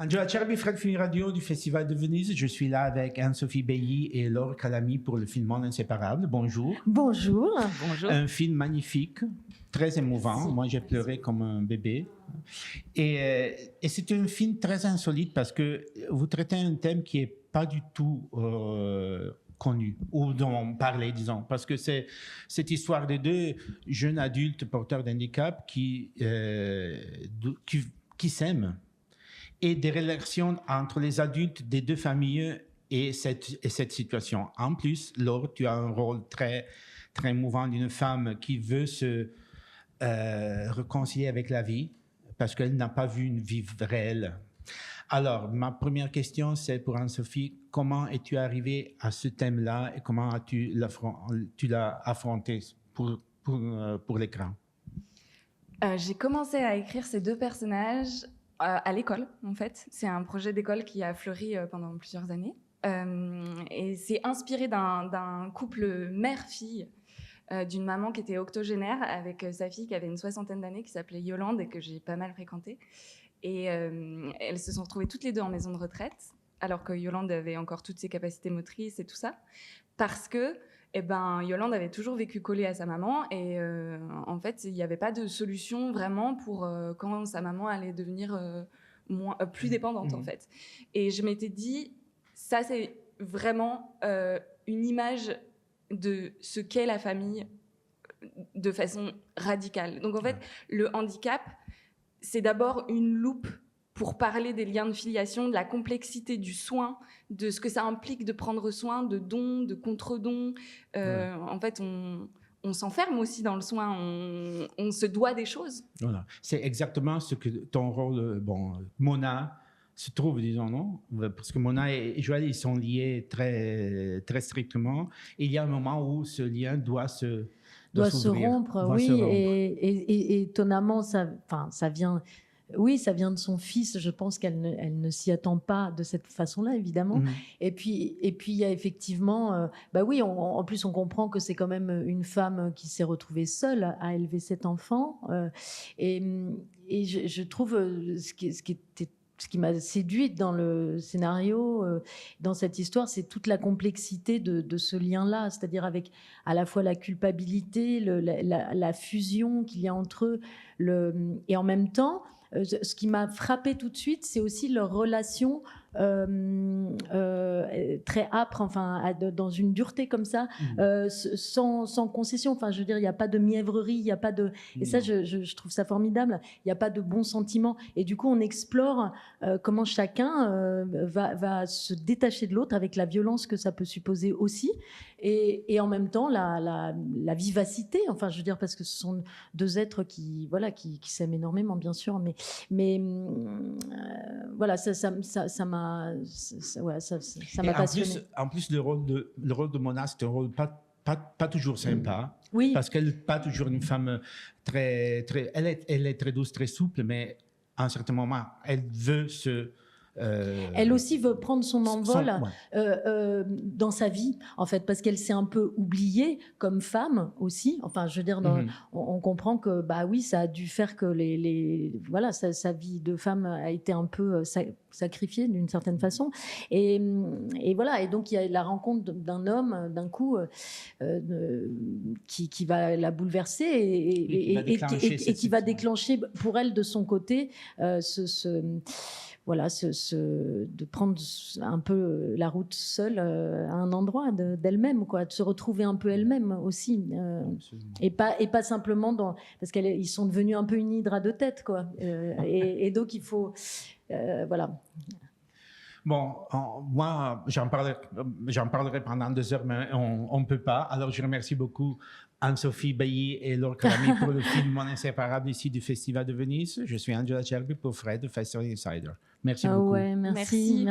Angela Cherby, Fred Film Radio du Festival de Venise. Je suis là avec Anne-Sophie Bailly et Laure Calamy pour le film Monde Inséparable. Bonjour. Bonjour. Bonjour. Un film magnifique, très émouvant. Merci. Moi, j'ai pleuré comme un bébé. Et c'est un film très insolite parce que vous traitez un thème qui n'est pas du tout connu ou dont on parlait, disons, parce que c'est cette histoire de deux jeunes adultes porteurs d'handicap qui s'aiment et des relations entre les adultes des deux familles et cette situation. En plus, Laure, tu as un rôle très, très émouvant d'une femme qui veut se réconcilier avec la vie parce qu'elle n'a pas vu une vie réelle. Alors, ma première question, c'est pour Anne-Sophie. Comment es-tu arrivée à ce thème-là et comment tu l'as affronté pour l'écran? J'ai commencé à écrire ces deux personnages à l'école, en fait. C'est un projet d'école qui a fleuri pendant plusieurs années. Et c'est inspiré d'un couple mère-fille, d'une maman qui était octogénaire avec sa fille qui avait une 60aine d'années, qui s'appelait Yolande et que j'ai pas mal fréquentée. Et elles se sont retrouvées toutes les deux en maison de retraite, alors que Yolande avait encore toutes ses capacités motrices et tout ça, parce que Yolande avait toujours vécu collée à sa maman et en fait, il n'y avait pas de solution vraiment pour quand sa maman allait devenir plus dépendante, en fait. Et je m'étais dit, ça, c'est vraiment une image de ce qu'est la famille de façon radicale. Donc, en fait, le handicap, c'est d'abord une loupe pour parler des liens de filiation, de la complexité du soin, de ce que ça implique de prendre soin, de dons, de contre-dons. En fait, on s'enferme aussi dans le soin, on se doit des choses. Voilà. C'est exactement ce que ton rôle, Mona, se trouve, disons, non? Parce que Mona et Joël, ils sont liés très, très strictement. Et il y a un moment où ce lien doit se rompre, oui. Et étonnamment, ça vient... Oui, ça vient de son fils. Je pense qu'elle ne s'y attend pas de cette façon-là, évidemment. Et puis, il y a effectivement... en plus, on comprend que c'est quand même une femme qui s'est retrouvée seule à élever cet enfant. Et je trouve ce qui m'a séduite dans le scénario, dans cette histoire, c'est toute la complexité de ce lien-là, c'est-à-dire avec à la fois la culpabilité, la fusion qu'il y a entre eux, et en même temps, ce qui m'a frappée tout de suite, c'est aussi leur relation très âpre, dans une dureté comme ça, sans concession. Enfin, je veux dire, il n'y a pas de mièvrerie, il n'y a pas de... Et ça, je trouve ça formidable. Il n'y a pas de bons sentiments. Et du coup, on explore comment chacun va se détacher de l'autre avec la violence que ça peut supposer aussi. Et en même temps, la vivacité, enfin, je veux dire, parce que ce sont deux êtres qui s'aiment énormément, bien sûr, mais voilà, ça m'a passionné. En plus, le rôle de Mona, c'est un rôle pas toujours sympa. Oui. Parce qu'elle n'est pas toujours une femme très... très elle est très douce, très souple, mais à un certain moment, elle veut se... Elle aussi veut prendre son envol dans sa vie, en fait, parce qu'elle s'est un peu oubliée comme femme aussi. Enfin, je veux dire, on comprend que, ça a dû faire que sa vie de femme a été un peu sacrifiée d'une certaine façon. Et voilà. Et donc, il y a la rencontre d'un homme, d'un coup, qui va la bouleverser et qui va déclencher pour elle, de son côté, de prendre un peu la route seule à un endroit d'elle-même, quoi, de se retrouver un peu elle-même aussi, et pas simplement parce qu'ils sont devenus un peu une hydre à deux têtes, quoi, et donc il faut voilà. Bon, moi, j'en parlerai pendant 2 heures, mais on ne peut pas. Alors, je remercie beaucoup Anne-Sophie Bailly et Laure Calamy pour le film Mon Inséparable ici du Festival de Venise. Je suis Angela Cherby pour Fred, Festival Insider. Merci beaucoup. Ouais, merci.